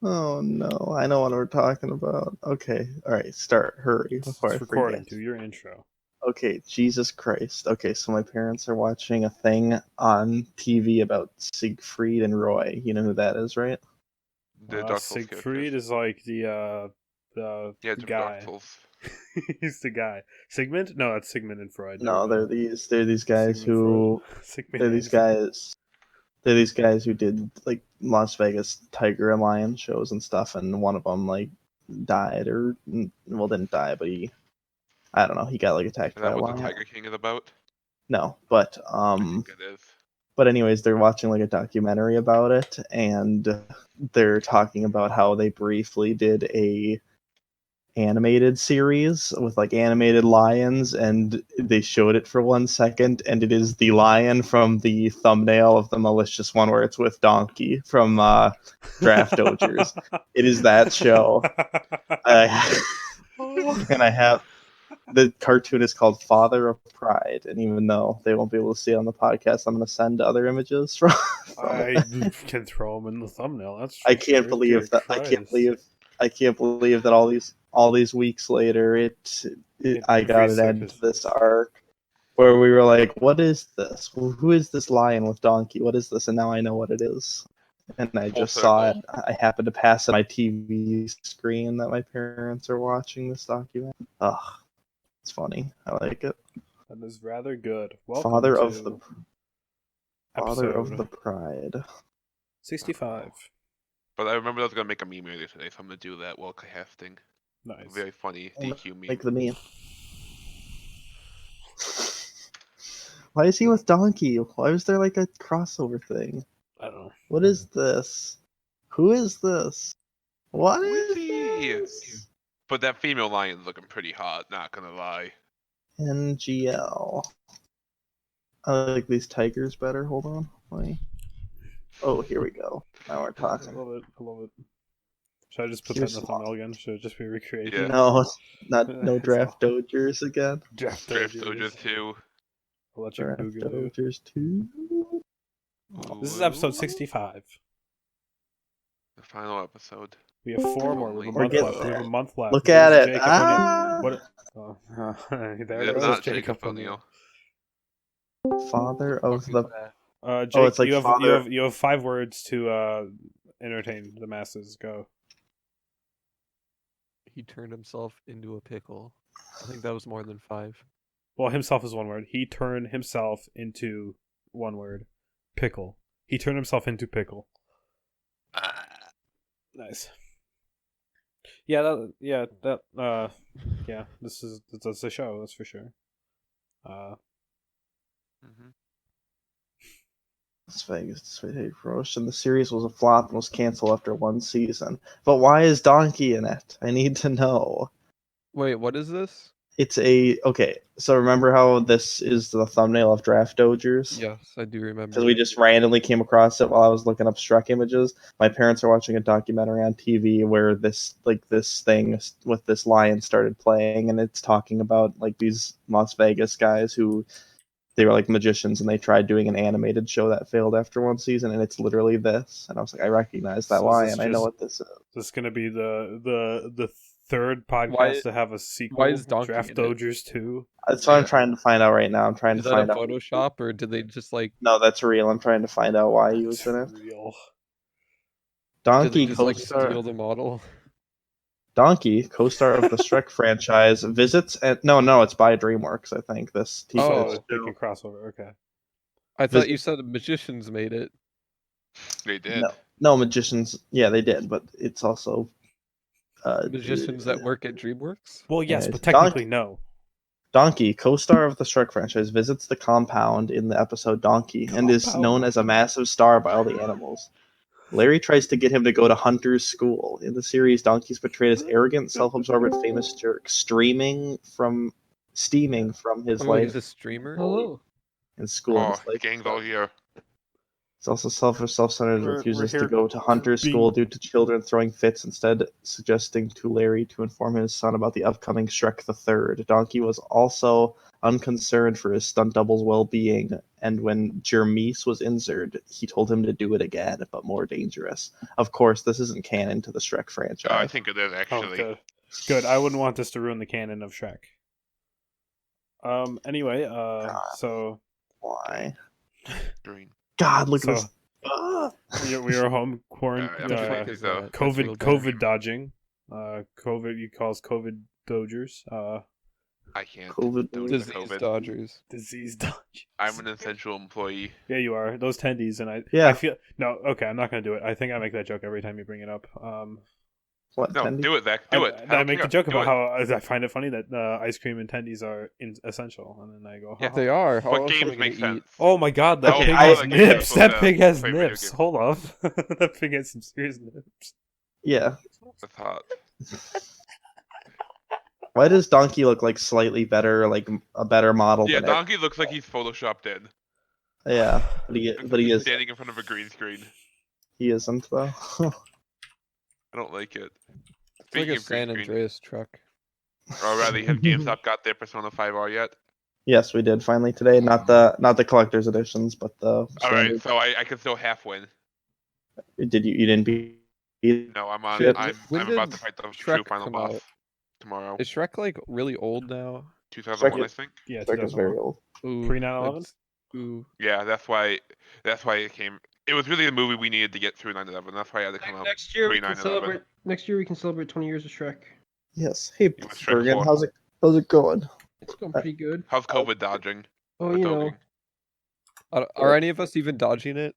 Oh no, I know what we're talking about. Okay, all right, start. Hurry before I It's recording. forget. Do your intro. Okay, Jesus Christ. Okay, so my parents are watching a thing on TV about Siegfried and Roy. You know who that is, right? The Dark Souls Siegfried characters. is like the Yeah, it's from Dark guy. Souls. He's the guy. Sigmund? No, that's Sigmund and Freud. Never No, mind. they're these guys Sigmund Freud. who Sigmund they're these and Freud. guys they're these guys who did like Las Vegas tiger and lion shows and stuff, and one of them like died or well didn't die, but I don't know, he got like attacked Is by that a what the lion. Tiger King is about? No, but I think it is. But anyways, they're watching like a documentary about it, and they're talking about how they briefly did a animated series with like animated lions, and they showed it for 1 second, and it is the lion from the thumbnail of the Malicious one where it's with Donkey from Draft Dodgers. It is that show. And I have the cartoon is called Father of Pride, and even though they won't be able to see it on the podcast, I'm going to send other images from I it. can throw him in the thumbnail. That's I for can't sure. believe Good that. Christ. I can't believe that all these weeks later, I got it end to this arc where we were like, "What is this? Who is this lion with Donkey? What is this?" And now I know what it is. And I Full just saw it. circle. I happened to pass on my TV screen that my parents are watching this document. Ugh, it's funny. I like it. That is rather good. Welcome Father to of the episode Pride. 65. But I remember I was gonna make a meme earlier today, so I'm gonna do that while casting. Nice. Very funny DQ meme. Make the meme. Why is he with Donkey? Why was there like a crossover thing? I don't know. What is this? Who is this? What Who is is he? this? But that female lion's looking pretty hot, not gonna lie. NGL. I like these tigers better. Hold on. Wait. Oh, here we go. Now we're I talking. love it. I love it. Should I just put Here's that in the thumbnail again? Should it just be recreated? Yeah. No, no It's draft Dodgers again. Draft Draft Dodgers. Soldiers 2. Electric Draft Boogaloo. Dodgers too. This is episode 65. The final episode. We have 4 more. We have a We're month getting left. We have a there. month left. Look Where's at it. Jacob? Ah! What? Oh, there It's goes not Jacob Jacob O'Neill. Father of the. Jake, Oh, it's like father. you have 5 words to entertain the masses. Go. He turned himself into a pickle. I think that was more than 5. Well, himself is 1 word. He turned himself into 1 word. Pickle. He turned himself into pickle. Nice. Yeah, that's a show, that's for sure. Las Vegas promotion. The series was a flop and was canceled after 1 season. But why is Donkey in it? I need to know. Wait, what is this? It's okay. So remember how this is the thumbnail of Draft Dodgers? Yes, I do remember. Because we just randomly came across it while I was looking up Struck images. My parents are watching a documentary on TV where this thing with this lion started playing, and it's talking about like these Las Vegas guys who they were like magicians, and they tried doing an animated show that failed after 1 season, and it's literally this. And I was like, I recognize that lion. I know what this is. This is gonna be the 3rd podcast to have a sequel. Why is Donkey Draft in it? Dodgers 2? That's what I'm trying to find out right now. I'm trying Is to that find a out. Photoshop, or did they just like? No, that's real. I'm trying to find out why he was in it. Real. Donkey Did they just like co-star. steal the model? Donkey, co-star of the Shrek franchise, visits and no, it's by DreamWorks. I think this. Oh, they can crossover. Okay. I thought you said magicians made it. They did. No, magicians. Yeah, they did, but it's also Magicians that work at DreamWorks. Well, yes, Anyways, but technically no. Donkey, co-star of the Shrek franchise, visits the compound in the episode Donkey and is known as a massive star by all the animals. Larry tries to get him to go to Hunter's school. In the series, Donkey's portrayed as arrogant, self-absorbed, famous jerk, steaming from his Oh, life he's a streamer. in school. Oh, His life gang's all here. It's also selfish, self-centered, We're refuses here to go to hunter's being- school due to children throwing fits, instead suggesting to Larry to inform his son about the upcoming Shrek the Third. Donkey was also unconcerned for his stunt double's well-being, and when Jermise was injured, he told him to do it again, but more dangerous. Of course, this isn't canon to the Shrek franchise. I think it is Oh, actually. good. Good. I wouldn't want this to ruin the canon of Shrek. Anyway, so Why? Green. God, look So- at this. Ah! we are home quarantine. Yeah, fuck is that? That's real COVID dodging. COVID. You calls COVID dodgers. I can't. COVID do Disease COVID. Dodgers. Disease dodgers. I'm an essential employee. Yeah, you are. Those tendies, and I. Yeah. I feel no. Okay, I'm not gonna do it. I think I make that joke every time you bring it up. What, No, Tendy? do it, Zach. Do it. I make the joke Do about it. how I find it funny that ice cream and tendies are essential, and then I go, Yeah, "Haha." they are. How What else am I games gonna make eat? sense? Oh my god, that Okay, pig I- has like, nips. people That pig has play video nips. games. Hold on. That pig has some serious nips. Yeah. That's hot. Why does Donkey look like slightly better, like a better model Yeah, than Donkey looks like he's photoshopped in. Yeah, but Looks he like he's is standing in front of a green screen. he isn't though. I don't like it. It's like Speaking a of green San screen, Andreas truck. or rather, have GameStop got their Persona 5R yet? Yes, we did finally today. Not the collector's editions, but the All right, standard. so I can still half win. Did you didn't beat it? No, I'm on. Shit. When I'm about did to fight the Shrek true final come boss out? tomorrow. Is Shrek like really old now? 2001, I Shrek- think. Yeah, Shrek is very 2001. old. Ooh, Pre 9/11? that's- Ooh. Yeah, that's why it came. It was really the movie we needed to get through 9/11. That's why I had to come out. Next year we pre can 9/11. celebrate. Next year we can celebrate 20 years of Shrek. Yes. Hey, was Shrek Bergen, 4. how's it going? It's going pretty good. How's COVID dodging? Oh, Or you know, dodging? Are any of us even dodging it?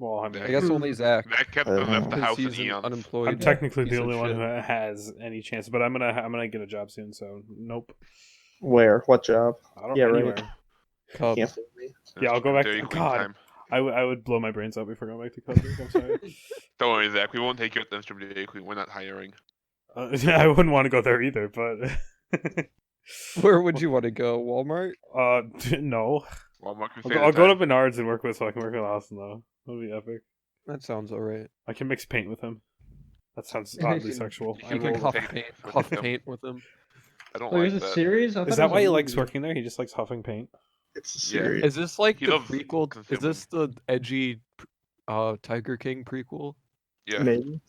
Well, I mean, I guess only Zach. That kept Uh, left the Because house in he's an eons. unemployed. I'm technically piece the of only one shit. who has any chance, but I'm gonna get a job soon. So nope. Where? What job? I don't Yeah, right. anywhere. Cub. Can't fool me. Yeah, I'll go back Dairy to- Queen God. time. I would blow my brains out before going back to coverage. I'm sorry. Don't worry, Zach. We won't take you at the Instagram Dairy Queen. We're not hiring. I wouldn't want to go there either, but Where would you want to go? Walmart? no. Walmart can I'll go to Bernard's and work with, so I can work with Austin though. That'll be epic. That sounds alright. I can mix paint with him. That sounds oddly sexual. You I You can will will- huff paint with them. I don't oh, like there's a that. series. I Is thought that it was why a he likes movie. working there? He just likes huffing paint. It's a Yeah. series. Is this like He the loves prequel? Is this the edgy Tiger King prequel? Yeah, Maybe.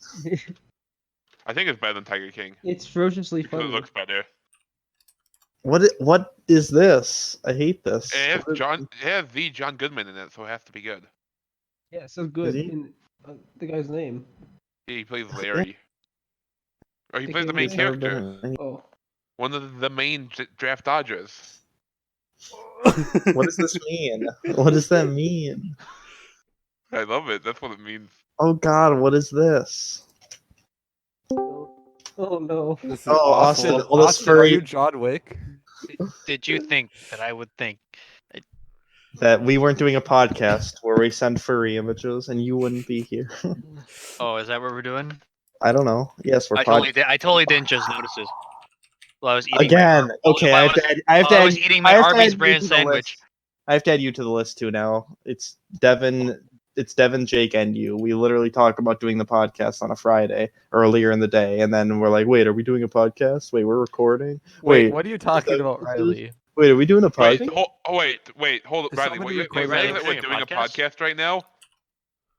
I think it's better than Tiger King It's ferociously because it funny. looks better. What is this? I hate this. It What has is- It has the John Goodman in it, so it has to be good. Yeah, it's so good. he? In the guy's name. Yeah, he plays Larry. Or he The plays the king main He's never character. been in any- Oh, One of the main draft dodgers. What does this mean? What does that mean? I love it. That's what it means. Oh God, what is this? oh no. This is Oh, awful. Austin, all this Austin, are furry you John Wick? Did you think that I would think? that we weren't doing a podcast where we send furry images and you wouldn't be here. Oh, is that what we're doing? I don't know. Yes, we're I totally didn't just notice this. Well, I was eating again. My, Okay, while I have to. I have to. I add- was eating I my have to Arby's add you brand to the sandwich. list. I have to add you to the list too now. It's Devin. It's Devin, Jake, and you. We literally talk about doing the podcast on a Friday earlier in the day, and then we're like, "Wait, are we doing a podcast? Wait, we're recording. Wait, What are you talking that about, what this is? Riley? Wait, are we doing a Wait, podcast?" hold it, Is Riley. somebody You're recording saying this? that we're doing a podcast right now?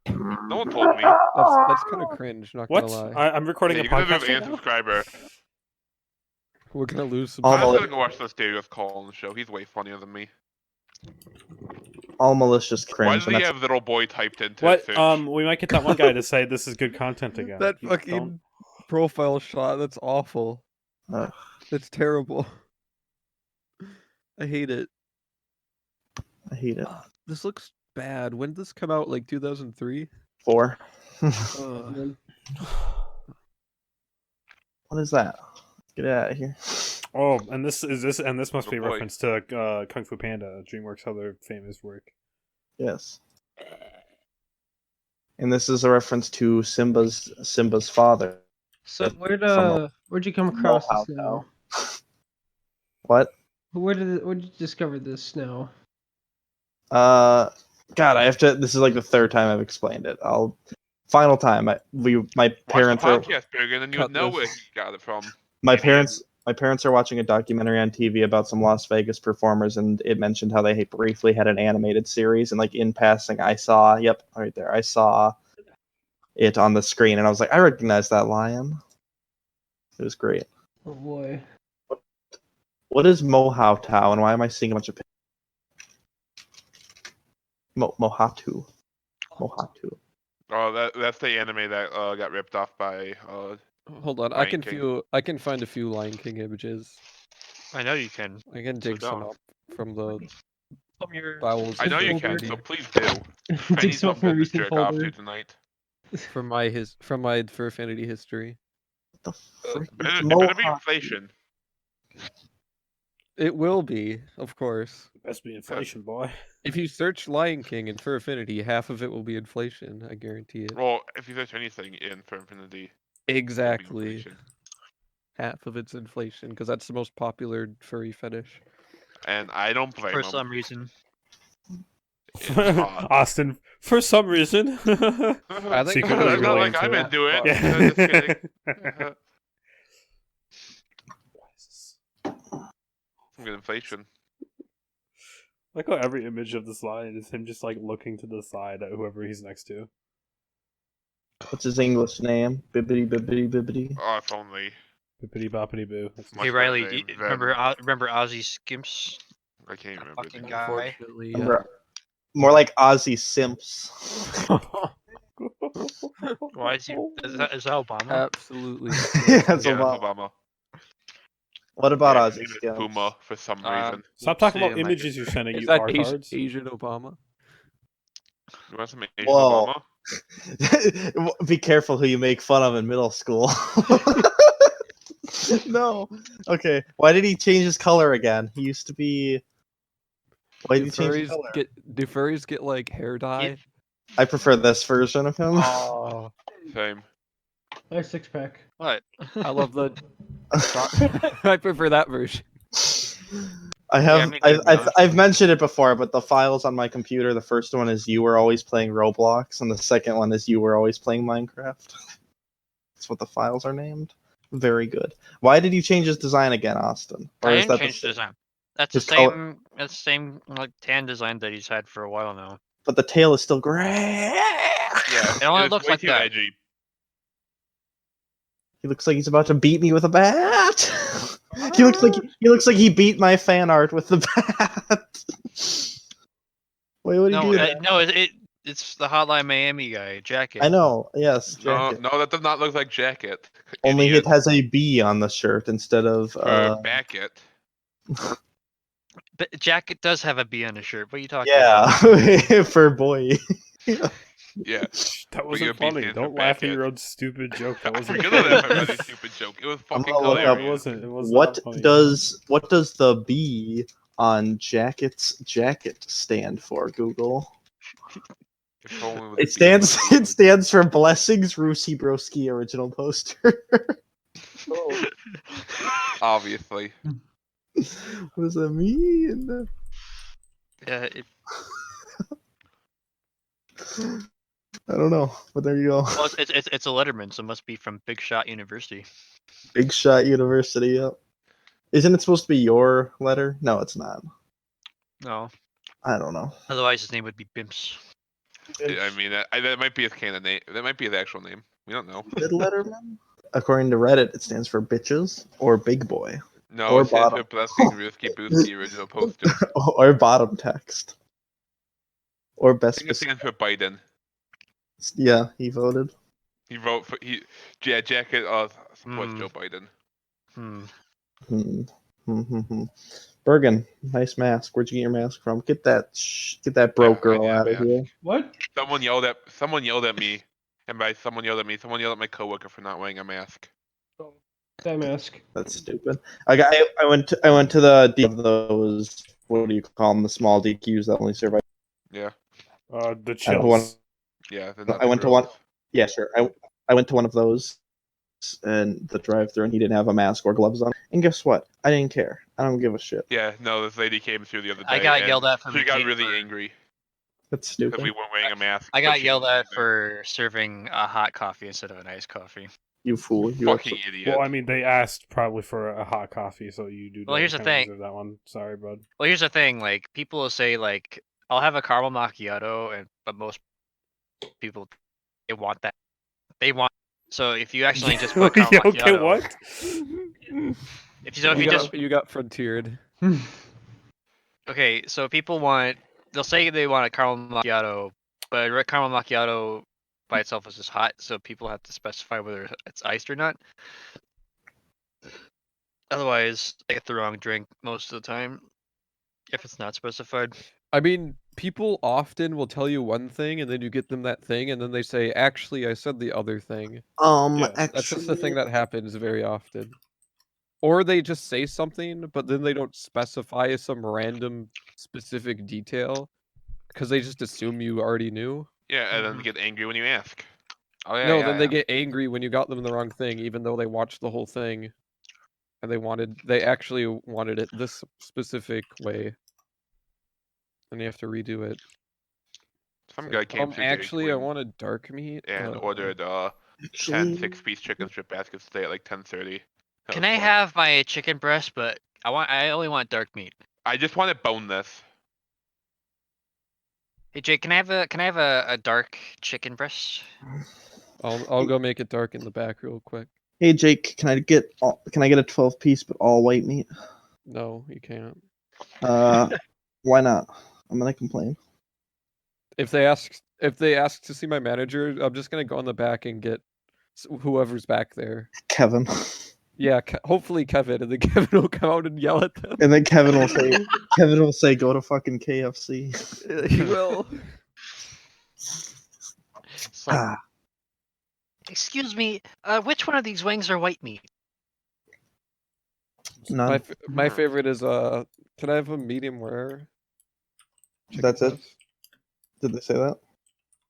No one told me. That's kind of cringe. Not What? gonna lie. I'm recording Yeah, a you're gonna podcast lose right an now? subscriber. We're gonna lose some. All I'm Mali- gonna go watch the Stereo's call on the show. He's way funnier than me. All malicious Why cringe. does and he that's- have little boy typed into What? search? We might get that one guy to say this is good content again. That You fucking don't- profile shot. That's awful. Ugh. That's terrible. I hate it. I hate it. This looks bad. When did this come out? Like 2003? 4. And then- What is that? Get out of here. Oh, and this must be a boy. reference to Kung Fu Panda, DreamWorks' other famous work. Yes. And this is a reference to Simba's father. So where'd From you come across Mohawk this now? What? Where did you discover this now? God, I have to. This is like the third time I've explained it. Final time. My Watch the parents are podcast, Bergen, and you would Cut know this. where he got it from. my Idiot. parents are watching a documentary on TV about some Las Vegas performers, and it mentioned how they briefly had an animated series, and like in passing, I saw. Yep, right there. I saw it on the screen, and I was like, I recognize that lion. It was great. Oh boy. What is Mohawtao, and why am I seeing a bunch of Mohatu? Mohatu. Oh, that's the anime that got ripped off by Hold on, I Lion can King. I can find a few Lion King images. I know you can. I can dig some don't. up from the From your. bowels. I of know you the can, internet. so please do. I Dig need some from something a to recent jerk off to folder. tonight. from my Furfinity history. What the frick? It It's better be Mohawk. inflation. It will be, of course. Best be inflation, boy. If you search Lion King in Furfinity, half of it will be inflation. I guarantee it. Well, if you search anything in for Infinity, it'll be Exactly. inflation. Half of it's inflation, because that's the most popular furry fetish. And I don't blame For him. some reason. It's hot. Austin, for some reason. I think Secretly It's not really like into I'm it. into it. Yeah. Just kidding. Some good inflation. Like how every image of this lion is him just like looking to the side at whoever he's next to. What's his English name? Bibbidi bibbidi bibbidi. Oh, if only. Bippity boppity boo. Much Hey better Riley, name than- remember Ozzy Skimps? I can't remember. Fucking the name. guy. Unfortunately, Remember, more like Ozzy Simps. Why is he? Is that Obama? absolutely. Yeah, that's Yeah, Obama. Obama. What about Yeah, Ozzy his name is Skimps? Puma for some reason. Stop talking See, about I'm not images you're sending, Is you that artards. Asian Obama? You want some Asian Whoa. Obama? Be careful who you make fun of in middle school. No. Okay. Why did he change his color again? He used to be. Why did he change his color? Do furries get like hair dye? I prefer this version of him. Oh, Same. Nice six pack. What? I love the. I prefer that version. I have me too, I've mentioned it before, but the files on my computer, the first one is you were always playing Roblox, and the second one is you were always playing Minecraft. That's what the files are named. Very good. Why did you change his design again, Austin? I is didn't that change the design. That's the his color- same. That's the same like tan design that he's had for a while now. But the tail is still gray. Yeah, It only it's looks way like too that. edgy. He looks like he's about to beat me with a bat. He looks like he beat my fan art with the bat. Wait, what do you No, do? that? no, it's the Hotline Miami guy jacket. I know. Yes, No, jacket. no, that does not look like jacket. Only Idiot. it has a B on the shirt instead of. Backet. But jacket does have a B on his shirt. What are you talking Yeah, about? for boy. Yeah. That your wasn't beat funny. stands Don't for laugh at Beckett. your own stupid joke. That I wasn't forget that funny. really stupid joke. It was I'm fucking gonna look up- It hilarious. wasn't. It was What not funny. does the B on jacket stand for? Google. If only with It the stands. beat. It stands for Blessings Rusi Broski original poster. Obviously. What does that mean? Yeah, I don't know, but there you go. well, it's a Letterman, so it must be from Big Shot University. Big Shot University. Yep. Isn't it supposed to be your letter? No, it's not. No, I don't know. otherwise his name would be Bimps. I mean, that might be his canon name. That might be his actual name. We don't know. Good Letterman. According to Reddit, it stands for bitches or big boy No, Or it stands for bottom. Blessing Risky Booski original poster. or bottom text or I best. think it stands for Biden. Yeah, he voted. He wrote for jacket supports Hmm. Joe Biden. Bergen, nice mask. Where'd you get your mask from? Get that broke I girl need a out of mask. here. What? Someone yelled at me, and by someone yelled at my coworker for not wearing a mask. That mask. That's stupid. I went to the of those. What do you call them? The small DQs that only survive. Yeah, The I don't want- chills. yeah. I went to one. Yeah, sure. I went to one of those, and the drive-through, and he didn't have a mask or gloves on. And guess what? I didn't care. I don't give a shit. Yeah, no. This lady came through the other day. I got and yelled at from She a got kid really for- angry. That's because stupid. we weren't wearing a mask. I but got she yelled was at there. for serving a hot coffee instead of an iced coffee. You fool. You Fucking absolute- idiot. Well, I mean, they asked probably for a hot coffee, so you do. Well, here's the kinda thing. deserve that one. Sorry, bud. Well, here's the thing. Like people will say, like, I'll have a caramel macchiato, but most people they want that. They want. So if you actually just put caramel okay, macchiato, what? if you just you got frontiered. okay, so people want. They'll say they want a caramel macchiato, but a caramel macchiato by itself is just hot, so people have to specify whether it's iced or not. Otherwise, they get the wrong drink most of the time if it's not specified. I mean, people often will tell you one thing, and then you get them that thing, and then they say, "Actually, I said the other thing." Yeah, That's just the thing actually, that happens very often. Or they just say something, but then they don't specify some random specific detail because they just assume you already knew. Yeah, and then they get angry when you ask. Oh yeah, No, yeah, then they yeah. get angry when you got them the wrong thing, even though they watched the whole thing, and they actually wanted it this specific way, and you have to redo it. Some So, guy came through Dairy actually, I Queen wanted dark meat. and ordered 10 actually, 6-piece chicken strip baskets today at like 10:30. Can I have my chicken breast? But I only want dark meat. I just want it boneless. Hey Jake, can I have a dark chicken breast? I'll go make it dark in the back real quick. hey Jake, can I get a 12-piece but all white meat? No, you can't. Why not? I'm gonna complain. If they ask to see my manager, I'm just gonna go in the back and get whoever's back there. Kevin. Yeah, hopefully Kevin, and then Kevin will come out and yell at them. And then Kevin will say, go to fucking KFC. He will. So, excuse me, which one of these wings are white meat? None. My favorite is can I have a medium rare? chicken That's it? breast? Did they say that?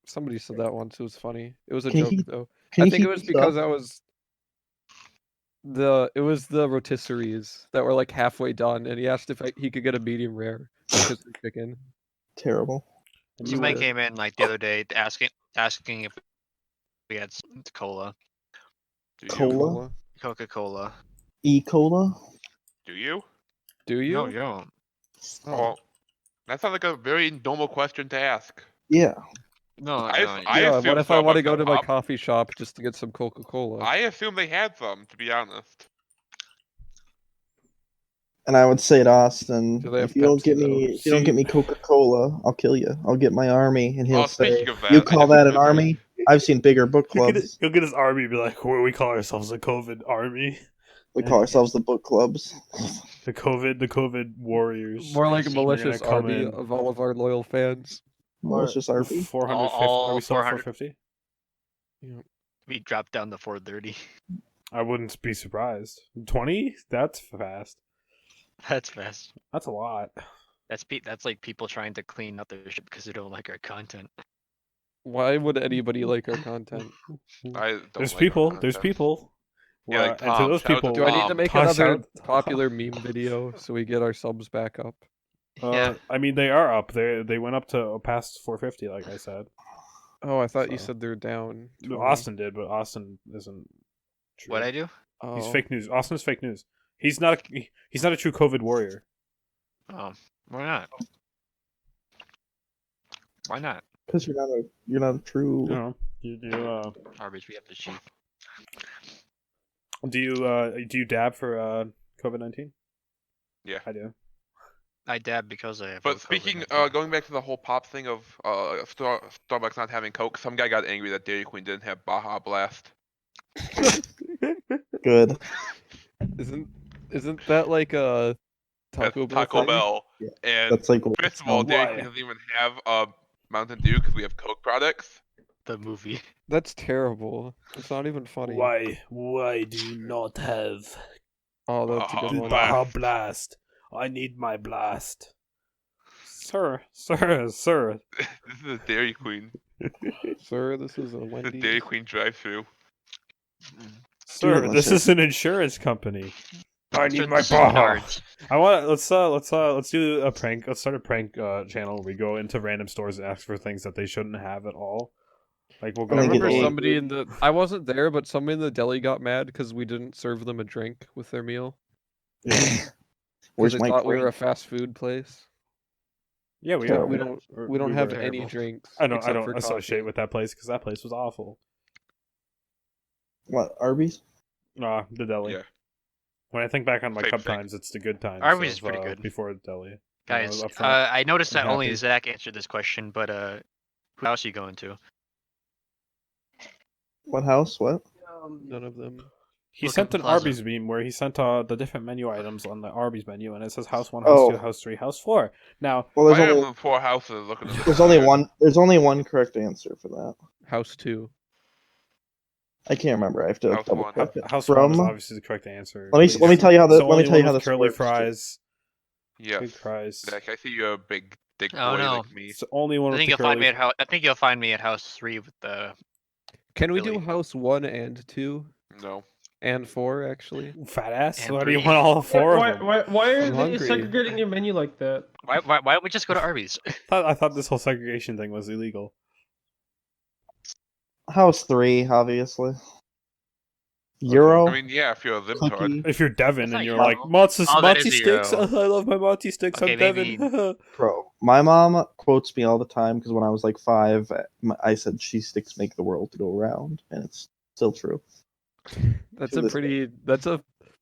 Somebody said that once. It was funny. It was a Can you joke heat- though. Can I you think it heat was this because up? I was it was the rotisseries that were like halfway done, and he asked if he could get a medium rare rotisserie chicken. Terrible. And Somebody were- came in like the other day asking if we had some cola, Do you? Cola? Coca-Cola. E-Cola? Do you? Do you? No, you don't. Oh. Well, that sounds like a very normal question to ask. Yeah. No, I no. Yeah, assume what if I want to Starbucks go to has my pop. coffee shop just to get some Coca-Cola? I assume they had some, to be honest. And I would say to Austin, Do they have if you don't Pepsi, get though? me, if you don't get me Coca-Cola, I'll kill you. I'll get my army, and he'll Oh, say, speaking of that, "You I call just that an remembered. army? I've seen bigger book clubs. He'll get his army and be like, we call ourselves the COVID army. We call ourselves the book clubs." The COVID warriors. More like a We're gonna malicious come army in. of all of our loyal fans. Malicious RP. 450. all Are we still at 400. 450? We dropped down to 430. I wouldn't be surprised. 20? That's fast. That's fast. That's a lot. That's like people trying to clean up their shit because they don't like our content. Why would anybody like our content? I don't There's like people. our There's content. people. Yeah, like And to Tom. those Shout out to people, Do I need to make toss another out- popular meme video so we get our subs back up? Yeah. I mean, they are up. They went up to past 450, like I said. Oh, I thought you So- said they're down. No, 20. Austin did, but Austin isn't true. What I do? Oh. He's fake news. Austin is fake news. He's not a true COVID warrior. Oh, why not? Why not? Because you're not a true. You know, you Garbage. We have the chief. do you dab for COVID-19? Yeah. I do. I dab because I have. But COVID. speaking, going back to the whole pop thing of Starbucks not having Coke, some guy got angry that Dairy Queen didn't have Baja Blast. Good. Isn't that like a That's Taco Bell? Taco thing? Bell. Yeah, And That's like first of all, Dairy Why? Queen doesn't even have Mountain Dew because we have Coke products. the movie. That's terrible. It's not even funny. Why do you not have Oh, that's a Baja good one. Blast. Baja Blast? I need my blast. Sir. This is a Dairy Queen. Sir, this is a The Wendy's. Dairy Queen drive-through. Sir, Dude, this listen. is an insurance company. I Insert need the my song Baja. nards. I want let's do a prank. Let's start a prank channel where we go into random stores and ask for things that they shouldn't have at all. Like we'll go. I Like remember an somebody in the. I wasn't there, but somebody in the deli got mad because we didn't serve them a drink with their meal. Because Where's they my thought we were a drink? fast food place. Yeah, we Terrible. are. We don't have were. any terrible. drinks. I don't except for associate coffee. with that place because that place was awful. What, Arby's? Nah, the deli. Yeah. When I think back on my Same cup thing. times, it's the good times. Arby's is of, pretty good. Before the deli. Guys, up front. I noticed I'm that only happy. Zach answered this question, but who else are you going to? What house? What? None of them. He Look sent up an Plaza. Arby's meme where he sent the different menu items on the Arby's menu, and it says house 1, house Oh. 2, house 3, house 4. Now, Well, there's I am only in 4 houses looking at there's only one. There's only one correct answer for that. House 2. I can't remember. I have to House double one. check it. house 1 is From obviously the correct answer. let me tell you how It's the let me only tell you one how with this curly works. fries. Yes. Big fries. Zach, I see you're a big dick boy Oh, no. like me. It's the only one I with think the you'll find curly. me at house. I think you'll find me at house 3 with the. Can we do Really? house 1 and 2 No. and 4 actually? Fat ass. And Why do you 3. want all 4 Why, of them? why are I'm they hungry. segregating your menu like that? Why don't we just go to Arby's? I thought this whole segregation thing was illegal. House 3, obviously. Euro. I mean, yeah, if you're a libtard. Cookie. If you're Devin That's and not you're Euro. like Matzo Oh, that is sticks, Euro. I love my Matzo sticks. Okay, I'm Devin. maybe- Bro, my mom quotes me all the time because when I was like 5, I said cheese sticks make the world go round, and it's still true. That's To a this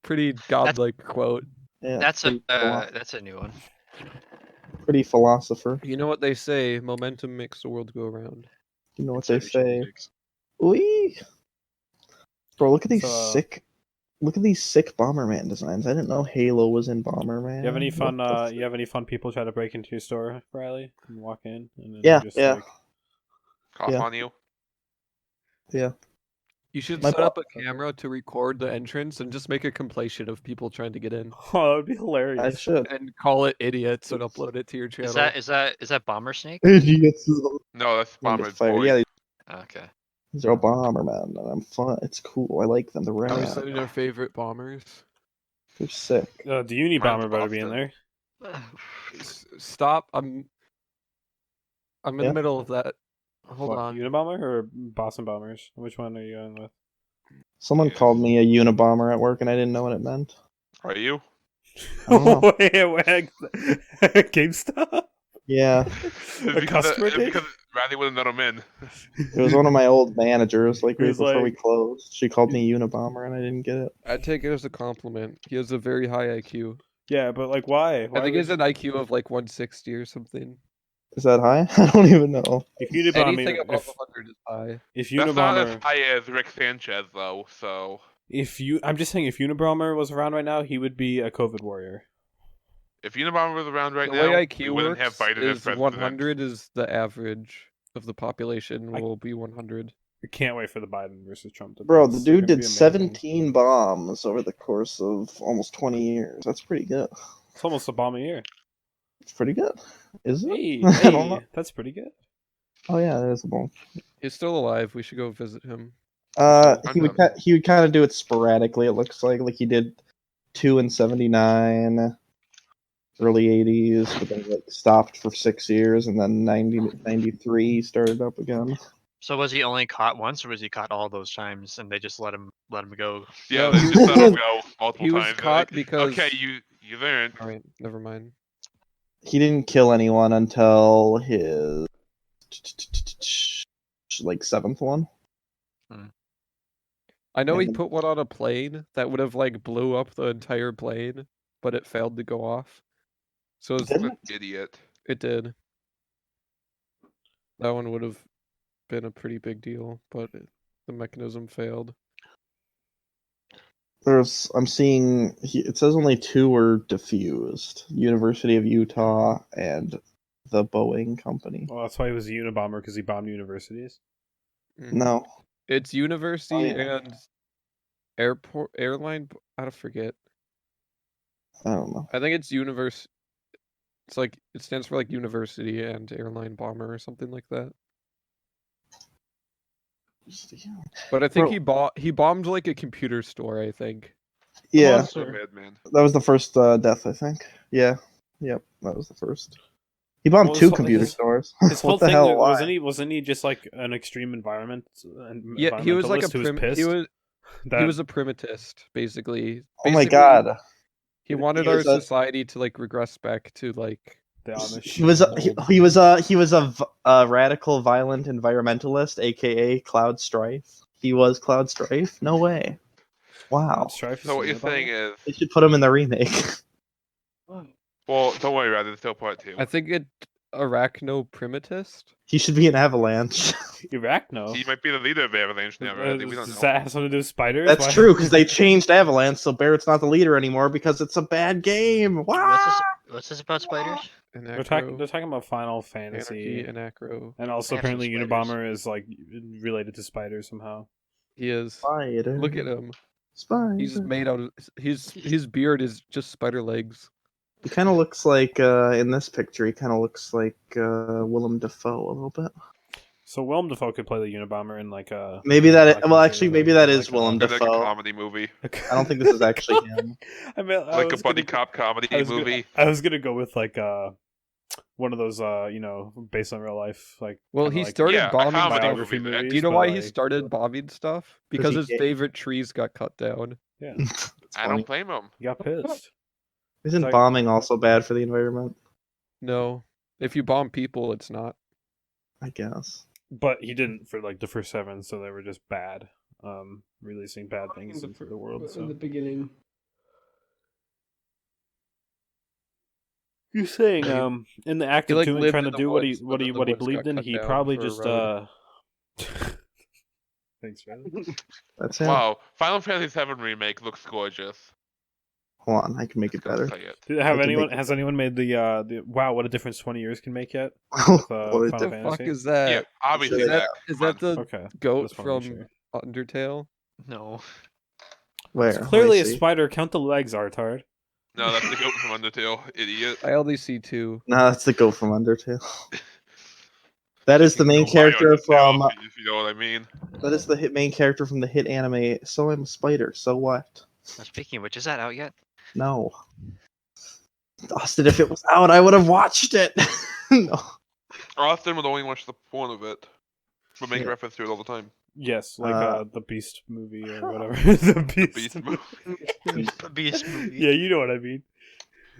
pretty godlike quote. Yeah, That's pretty, that's a new one. pretty philosopher. You know what they say, momentum makes the world go around. You know what they So do say? cheese Ooh. Bro, look at these So, sick. Look at these sick Bomberman designs. I didn't know Halo was in Bomberman. You have any fun? What the You have any fun people try to break into your store, Riley, and walk in and then Yeah, just yeah. like Cough Yeah. on you. Yeah. You should My set up a camera to record the entrance and just make a compilation of people trying to get in oh, that would be I hilarious. should. and call it idiots and upload it to your channel. Is that Bomber Snake? Idiots. No, that's Gonna get Bomber's fired. boy. Yeah, Okay. these are all Bomberman, and I'm fun. It's cool. I like them. They're Are we rad. setting our favorite bombers? They're sick. The Uni Mine's Bomber better be in Boston. there. Stop! I'm in Yeah. the middle of that. Hold What, on. Unabomber or Boston Bombers? Which one are you going with? Someone Yeah. called me a Unabomber at work, and I didn't know what it meant. Are you? I don't know. Wait, GameStop? Yeah, A customer did? because Riley wouldn't let him in. it was one of my old managers. Like He right was before we like- closed, she called me Unabomber, and I didn't get it. I'd take it as a compliment. He has a very high IQ. Yeah, but like, why? I Why think he would has an IQ of like 160 or something. Is that high? I don't even know. if Unabomber, Anything above 100 is high. if That's not as Unabomber, high as Rick Sanchez, though, so... I'm just saying, if Unabomber was around right now, he would be a COVID warrior. If Unabomber was around right The now, way we IQ wouldn't have works Biden as is president. 100 is the average of the population I- will be 100. I can't wait for the Biden versus Trump debate. Bro, the They're dude gonna did be amazing. 17 bombs over the course of almost 20 years. That's pretty good. It's almost a bomb a year. It's pretty good. Is it? Hey, I don't know. hey, that's pretty good. Oh yeah, it is a bomb. He's still alive. We should go visit him. I'm He would done. he would kind of do it sporadically. It looks like he did 2 in 79, early 80s, but then like stopped for 6 years, and then 93 he started up again. So was he only caught once, or was he caught all those times, and they just let him go? Yeah, No, they he just was- let him go multiple he was times. They're caught like, because- Okay, you learned. All right, never mind. He didn't kill anyone until his like 7th one. I know he And- put one on a plane that would have like blew up the entire plane, but it failed to go off. So it's- Didn't What an idiot. it did. That one would have been a pretty big deal, but the mechanism failed. I'm seeing it says only 2 were defused. University of Utah and the Boeing company. Well, that's why he was a Unabomber, because he bombed universities. No. It's university Oh, yeah. and airline. I forget. I don't know. I think it's universe. It's like it stands for like university and airline bomber or something like that. But I think Bro. he bombed like a computer store. I think. Yeah, Monster. Madman. that was the first death, I think. Yeah, yep, that was the first. He bombed Well, two his- computer his- stores. His whole What the thing hell? Why? wasn't he just like an extreme environment Yeah, he was like a environmentalist who was prim. pissed? He was that, he was a primatist, basically. Oh my Basically, god. He wanted He our was a- society to like regress back to like the Amish. He was a, old. he was a radical, violent environmentalist, aka Cloud Strife. He was Cloud Strife. No way. Wow. Strife So what is you're a saying Unabomber? is, They should put him in the remake. well, don't worry about it. It's still part 2. I think it arachno primatist. He should be an Avalanche. Arachno. He might be the leader of Avalanche now, right? We don't Does know. that have something to do with spiders? That's Why- true because they changed Avalanche, so Barrett's not the leader anymore because it's a bad game. Wow. What's this about spiders? They're Anacro, talking about Final Fantasy, Anarchy, Anacro. and also I have some apparently spiders. Unabomber is like related to spiders somehow. He is. Spider. Look at him. Spider. He's made out of his beard is just spider legs. He kind of looks like in this picture. He kind of looks like Willem Dafoe a little bit. So Willem Dafoe could play the Unabomber in like a Maybe that. documentary Well, or actually, maybe like- that like is a- Willem Maybe like a Dafoe. comedy movie, I don't think this is actually him. I mean, like a buddy cop comedy movie. I was gonna go with like one of those based on real life like. Well, kinda he like started Yeah, a bombing. comedy biography movie. movies. Do you know but, why he like, started bombing stuff? Because he his gay. favorite trees got cut down. Yeah, It's I funny. don't blame him. he got pissed. Isn't like- bombing also bad for the environment? No, if you bomb people, it's not. I guess. But he didn't for like the first 7, so they were just bad. Releasing bad things into the world. In So the beginning. you're saying He- in the act he, of like, doing lived trying to in the do what he woods, what but he then the what he woods believed got in, cut he down probably for a just road. Thanks, Riley. That's him. Wow, Final Fantasy VII remake looks gorgeous. Hold on, I can make it Just gonna better. say it. Did I can anyone make it has anyone made the wow what a difference 20 years can make yet? What Final is What the Fantasy? fuck is that? Yeah, obviously Is that- that. Is come that the Okay, goat just wanna be from sure. Undertale? No. Where? It's Let me clearly a see. spider. Count the legs, Artard. No, that's the goat from Undertale, idiot. I only see 2. No, that's the goat from Undertale. That is the You main can go buy character Undertale from. if you know what I mean. That is the main character from the hit anime. So I'm a spider. So what? Now, speaking of which, is that out yet? No. Austin, if it was out, I would have watched it. No. Austin would only watch the point of it, but make Yeah. reference to it all the time. Yes, like Uh, the Beast movie or whatever. the Beast. Beast movie. movie. Beast movie. Yeah, you know what I mean.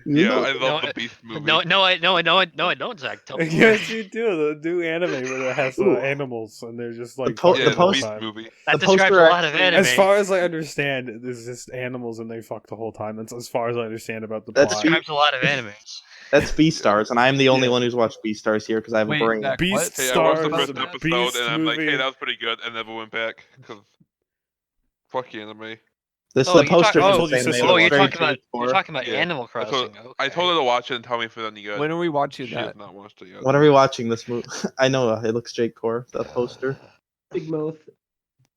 Yeah, No. I love No, the Beast movie. No, I don't, Zach. Tell me more. Yes, you do. The new anime where it has Ooh. animals and they're just like po- fucking Yeah, the the all post- Beast time. movie. That the describes a poster lot of actually- anime. As far as I understand, there's just animals and they fuck the whole time. That's as far as I understand about the That's That plot. true. describes a lot of animes. That's Beastars, and I'm the only Yeah. one who's watched Beastars here because I have Wait, a brain. Zach, Beast Hey, I watched the Stars, first the episode Beast and I'm like, movie. hey, that was pretty good, and never went back because fuck anime. This Oh, the you poster talk- for oh, this you anime said- looks you're very talking about hardcore. you're talking about Yeah. Animal I Crossing. told, Okay. I told her to watch it and tell me if it's any good. When are we watching She that? has not watched it yet. When are we watching this movie? I know it looks Jake Core, the poster. Big mouth.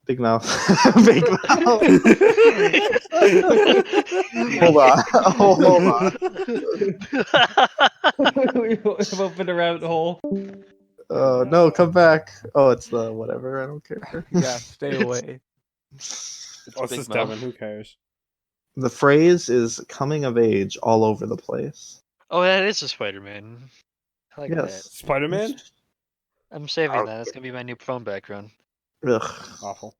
Big mouth. Big mouth. Hold on. Hold on. We've opened a rabbit hole. No, come back. Oh, it's the whatever. I don't care. Yeah, stay away. Oh, it's Big just mouth. Devin. Who cares? The phrase is coming of age all over the place. Oh, that is a Spider-Man. I like Yes. Spider Man? that. I'm saving Oh. that. That's gonna be my new phone background. Ugh. Awful.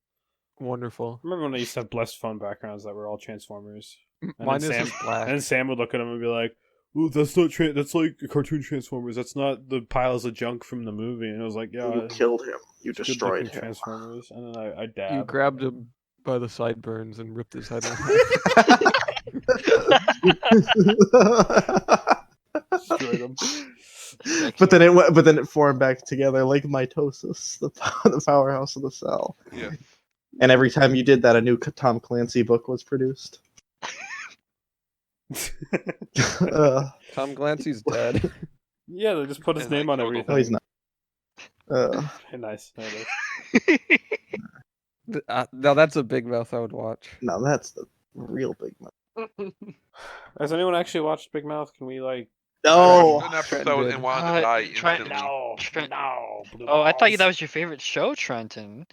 Wonderful. Remember when I used to have blessed phone backgrounds that were all Transformers? And Mine then is Sam- just black. And Sam would look at them and be like, "Ooh, that's not that's like cartoon Transformers. That's not the piles of junk from the movie." And I was like, "Yeah, You killed him. You it's destroyed good-looking him. Transformers." And then I You dabbed. grabbed him by the sideburns and ripped his head off. Destroyed them. but then it formed back together like mitosis, the powerhouse of the cell. Yeah. And every time you did that, a new Tom Clancy book was produced. Tom Clancy's dead. Yeah, they just put his And I name on killed him. everything. No, he's not. Nice. There it is. Now that's a big mouth I would watch. No, that's the real big mouth. Has anyone actually watched Big Mouth? Can we like? I No, watched an episode Trended. and wanted to die Try- instantly. Oh, I thought that was your favorite show, Trenton.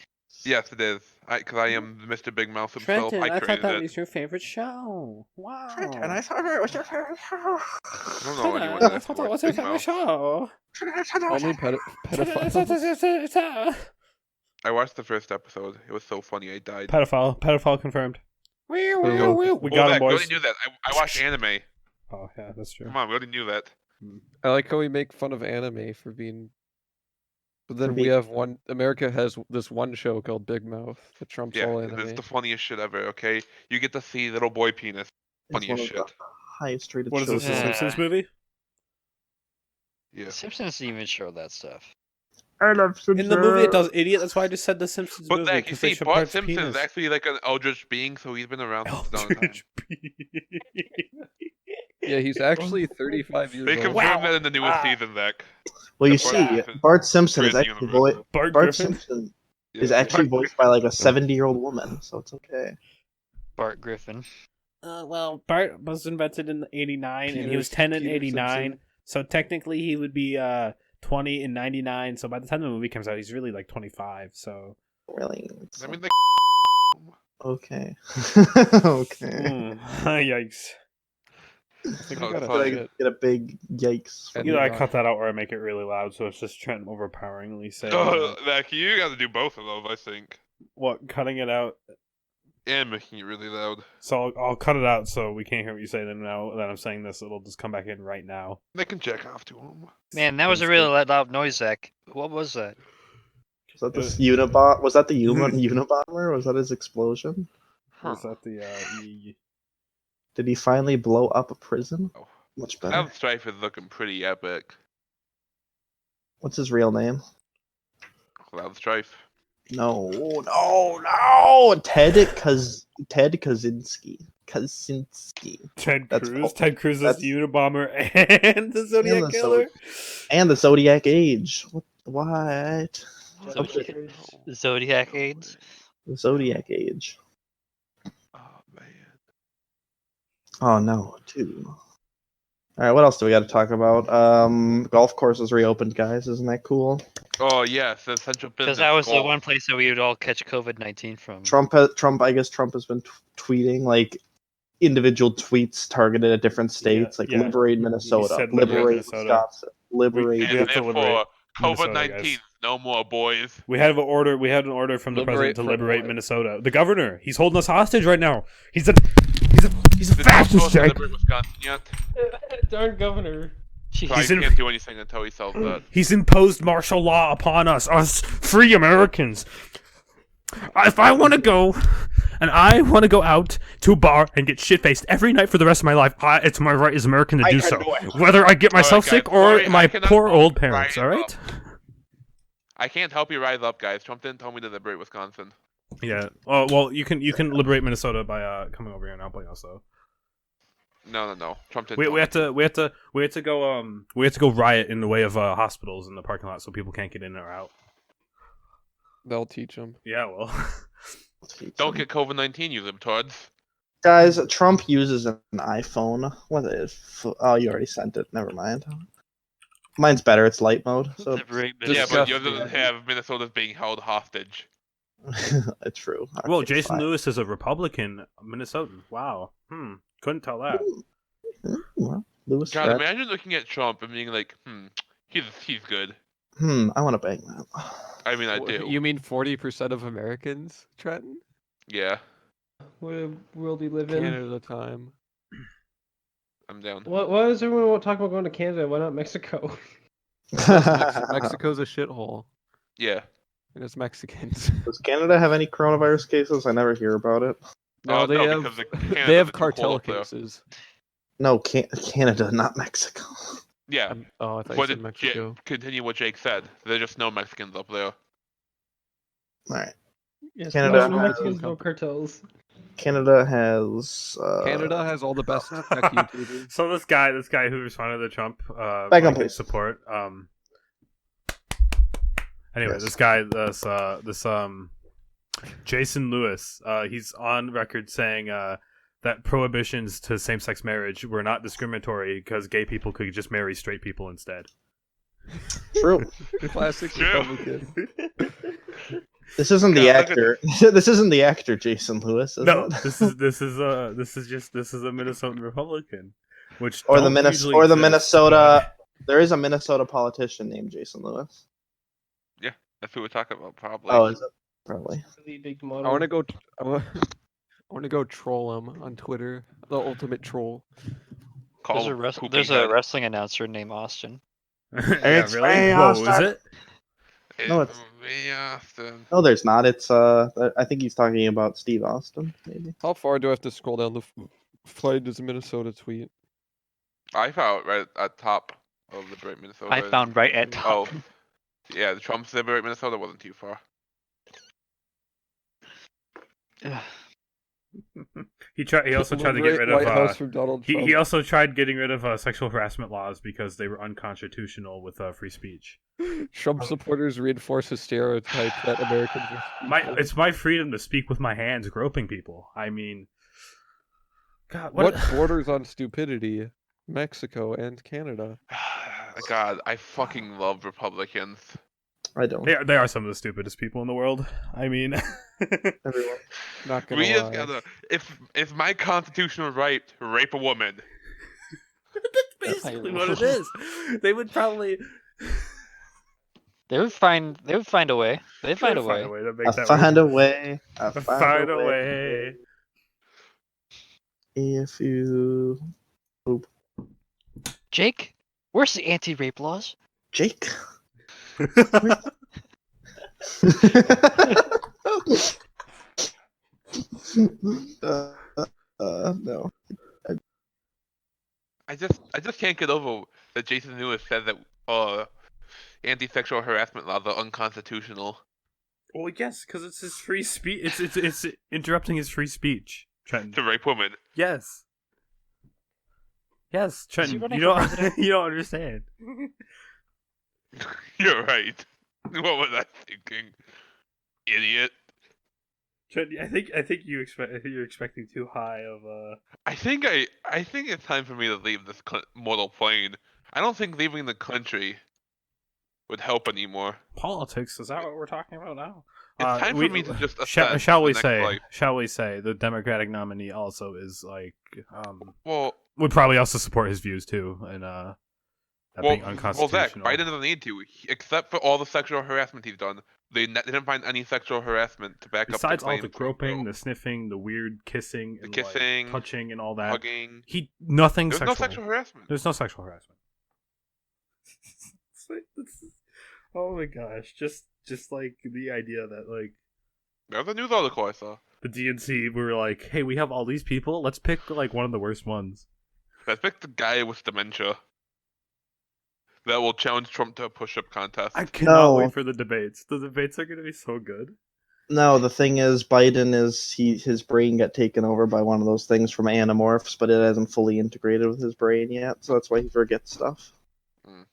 Yes, it is. Because I am Mr. Big Mouth himself. Trenton, I I thought created that it. was your favorite show. Wow. thought it was your favorite show. I don't know anyone I that thought that watched was your Big favorite Mouth. show. Only pedophiles. I watched the first episode. It was so funny. I died. Pedophile confirmed. We Who? got him, Zach, we already boys. knew that. I watched anime. Oh yeah, that's true. Come on, we already knew that. I like how we make fun of anime for being. But then we being- have one. America has this one show called Big Mouth that trumps Yeah, all it's anime. the funniest shit ever. Okay, you get to see little boy penis. It's Funny one as of the shit. highest rated What is shows. this? A Yeah. Simpsons movie? Yeah. The Simpsons didn't even show that stuff. I love Simpsons. In the movie, it does idiot. That's why I just said the Simpsons But movie. Zach, you 'cause they see, show Bart Bart's Simpson penis. is actually like an eldritch being, so he's been around since dawn of time. Eldritch Yeah, he's actually 35 years They old. confirmed that in the newest season, Zach. Well, you Bart see, Simpson. Bart Simpson is Crazy actually universal. Bart Bart Griffin? Simpson Yeah. is actually voiced by like a 70-year-old woman, so it's okay. Bart Griffin. Well, Bart was invented in '89, and he was Peter- 10 in Peter '89. Simpson. So technically, he would be 20 in '99. So by the time the movie comes out, he's really like 25. So Really? I mean, like, Okay. Okay. Yikes! I think Oh, I got it's a funny. shit. Get a big yikes. And Either I not- cut that out or I make it really loud, so it's just Trent overpoweringly saying Zach, you got to do both of those, I think, what, cutting it out. and making it really loud. So I'll cut it out so we can't hear what you say. Then now that I'm saying this, it'll just come back in right now. They can check off to him. Man, that was a really loud noise, Zach. What was that? Was that this Unibot? Was that the Unabomber? Was that his explosion? Was that the Did he finally blow up a prison? Oh. Much better. That strife is looking pretty epic. What's his real name? Cloud Strife. No. Ted Kaczynski. Ted That's Cruz? all- Ted Cruz is that's- the Unabomber and the Zodiac the Killer? And the Zodiac Age. What? Zodiac AIDS? The Zodiac Age. Oh man. Oh no, two. Alright, what else do we got to talk about? Golf courses reopened, guys. Isn't that cool? Oh yes, the essential business. Because that was the goal. one place that we would all catch COVID-19 from. Trump, I guess Trump has been tweeting like individual tweets targeted at different states, like yeah. liberate Minnesota, said liberate liberate Minnesota. Wisconsin, liberate. And have to therefore, liberate Minnesota, COVID-19, guys. no more boys. We had an order from the Liberate president to from liberate what? Minnesota. The governor, he's holding us hostage right now. He's a Did you fascist, Jake. liberate Wisconsin yet? Darn governor. So I He's in- can't do anything until he sells that. He's imposed martial law upon us free Americans. If I want to go, and I want to go out to a bar and get shit-faced every night for the rest of my life, it's my right as American to do so. Whether I get myself guys, sick or sorry, I my cannot poor help old you parents, rise alright? I can't help you rise up, guys. Trump didn't tell me to liberate Wisconsin. Yeah. Oh, well, you can liberate Minnesota by coming over here and helping us, though. No. Trump didn't. We tell have to go riot in the way of hospitals in the parking lot so people can't get in or out. They'll teach him. Yeah, well. Don't get COVID-19, you libtards. Guys, Trump uses an iPhone. What is? Oh, you already sent it. Never mind. Mine's better. It's light mode. So Liberate Yeah, Minnesota. but yours Disgusting. doesn't have Minnesota's being held hostage. it's true. Well, Okay, Jason fine. Lewis is a Republican Minnesotan. Wow. Couldn't tell that. Well, Lewis. God, Red. imagine looking at Trump and being like, he's good. I want to bang that. I mean, I do. You mean 40% of Americans, Trenton? Yeah, What a world we live in. Canada time. I'm down. Why does everyone talk about going to Canada? Why not Mexico? Mexico's a shithole. Yeah. And it's Mexicans. Does Canada have any coronavirus cases? I never hear about it. No, they have because they have Canada's too cold cartel up there. cases. No, Canada, not Mexico. Yeah, Oh, I thought you but said Mexico. continue what Jake said. There's just no Mexicans up there. All right. Yes, Canada no has- Mexicans, no cartels. Canada has. Canada has all the best tech YouTubers. So this guy who responded to Trump, Back on, blanket please. support. Anyway, Yes. this guy, this Jason Lewis, he's on record saying that prohibitions to same-sex marriage were not discriminatory because gay people could just marry straight people instead. True. Classic True. Republican. This isn't the Yeah, look at actor. This isn't the actor Jason Lewis, is No, it? this is a Minnesotan Republican, which or the don't Minnesota. usually Or the exist, Minnesota. There is a Minnesota politician named Jason Lewis. Yeah, that's who we're talking about, probably. Oh, is it? Probably. Really big I model. want to go. I want to go troll him on Twitter. The ultimate troll. Call him There's Poopy a Head. wrestling announcer named Austin. but yeah, It's really. Ray Whoa, is Austin. it? No, it's- Yeah. No, there's not. It's I think he's talking about Steve Austin, maybe. How far do I have to scroll down to find his Minnesota tweet? I found right at top of Liberate Minnesota. I found right at top. Oh, yeah, the Trump's Liberate Minnesota wasn't too far. He also tried to get Liberate rid White of. House from Donald Trump. He also tried getting rid of sexual harassment laws because they were unconstitutional with free speech. Trump supporters reinforce his stereotype that Americans are. It's my freedom to speak with my hands, groping people. I mean, God, What borders on stupidity? Mexico and Canada. God, I fucking love Republicans. I don't. They are some of the stupidest people in the world. I mean, Everyone. Not gonna We just lie. gotta. If my constitutional right to rape a woman, that's basically what it is. They would probably They would find a way. They'd find a way. to make I that find work. a way. I Find a way. If you Jake, where's the anti-rape laws? Jake. No. I just can't get over that Jason Lewis said that anti-sexual harassment laws are unconstitutional. Well, yes, because it's his free speech. It's interrupting his free speech. Trenton. To rape women. Yes. Yes, Trenton. running You for don't. president? You don't understand. You're right. What was I thinking? Idiot. Trenton, I think you're expecting too high of I think it's time for me to leave this mortal plane. I don't think leaving the country would help anymore. politics. Is that what we're talking about now? It's time for me to just ascend shall to we the next say? life. Shall we say the Democratic nominee also is like Well, would probably also support his views too, and that being Zach, unconstitutional. Biden doesn't need to, except for all the sexual harassment he's done. They didn't find any sexual harassment to back Besides up all the the claims. groping, the sniffing, the weird kissing, The and kissing, like, touching, and all that, hugging. nothing There's sexual. no sexual harassment. There's no sexual harassment. Oh my gosh! Just like the idea that like There's a news article I saw. the DNC were like, hey, we have all these people. Let's pick like one of the worst ones. Let's pick the guy with dementia that will challenge Trump to a push-up contest. I cannot No. wait for the debates. The debates are going to be so good. No, the thing is, Biden is his brain got taken over by one of those things from Animorphs, but it hasn't fully integrated with his brain yet, so that's why he forgets stuff. Mm.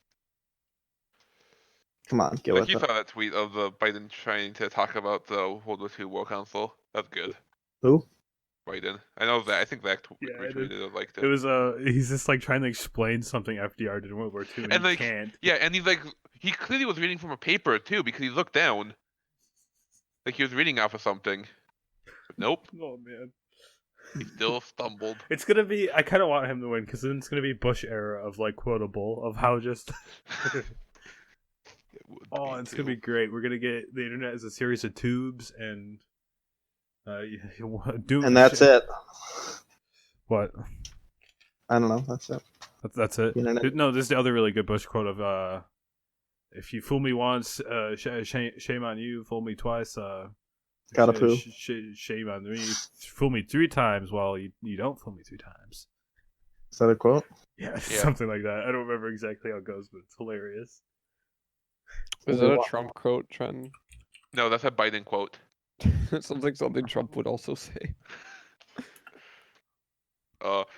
Come on, get Like with you it. saw that tweet of the Biden trying to talk about the World War II War Council. That's good. Who? Biden. I know that. I think Zach Yeah, I retweeted it. Liked it. It was he's just like trying to explain something FDR did in World War II, and And, he like, can't. Yeah, and he's like, he clearly was reading from a paper too, because he looked down, like he was reading off of something. But nope, Oh man, he still stumbled. it's gonna be. I kind of want him to win because then it's gonna be Bush era of like quotable of how just. It would Oh, be it's gonna too. be great. We're gonna get the internet as a series of tubes and. Doom And that's it. What? I don't know. That's it. That's it. The internet. No, this is the other really good Bush quote of if you fool me once, shame on you. Fool me twice, Gotta poo. shame on me. Fool me 3 times, well, you don't fool me 3 times. Is that a quote? Yeah, Yeah. something like that. I don't remember exactly how it goes, but it's hilarious. Is that a Trump quote, Trenton? No, that's a Biden quote. It sounds like something Trump would also say.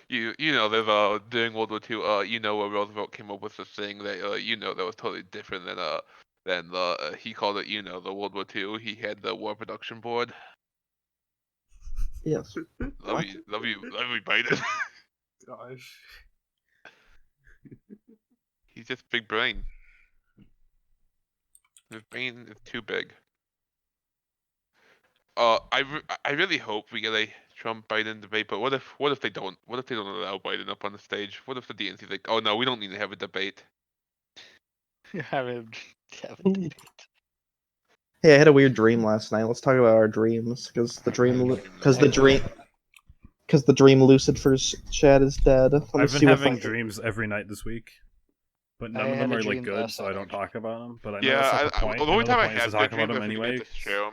You know, there's during World War II, you know, where Roosevelt came up with this thing that you know that was totally different than the he called it, you know, the World War II. He had the War Production Board. Yes. Love you, Biden. Gosh. He's just big brain. His brain is too big. I really hope we get a Trump Biden debate, but what if they don't? What if they don't allow Biden up on the stage? What if the DNC's like, oh no, we don't need to have a debate? Having Hey, I had a weird dream last night. Let's talk about our dreams, because the dream lucid for Chad is dead. Let me I've been see what having dreams every night this week, but none I of them had a are like dream good, last so I night, don't actually. talk about them. But I know Yeah, that's not the point. the I only know the time I point is to had talk good about dreams, them I forget anyway. to share them.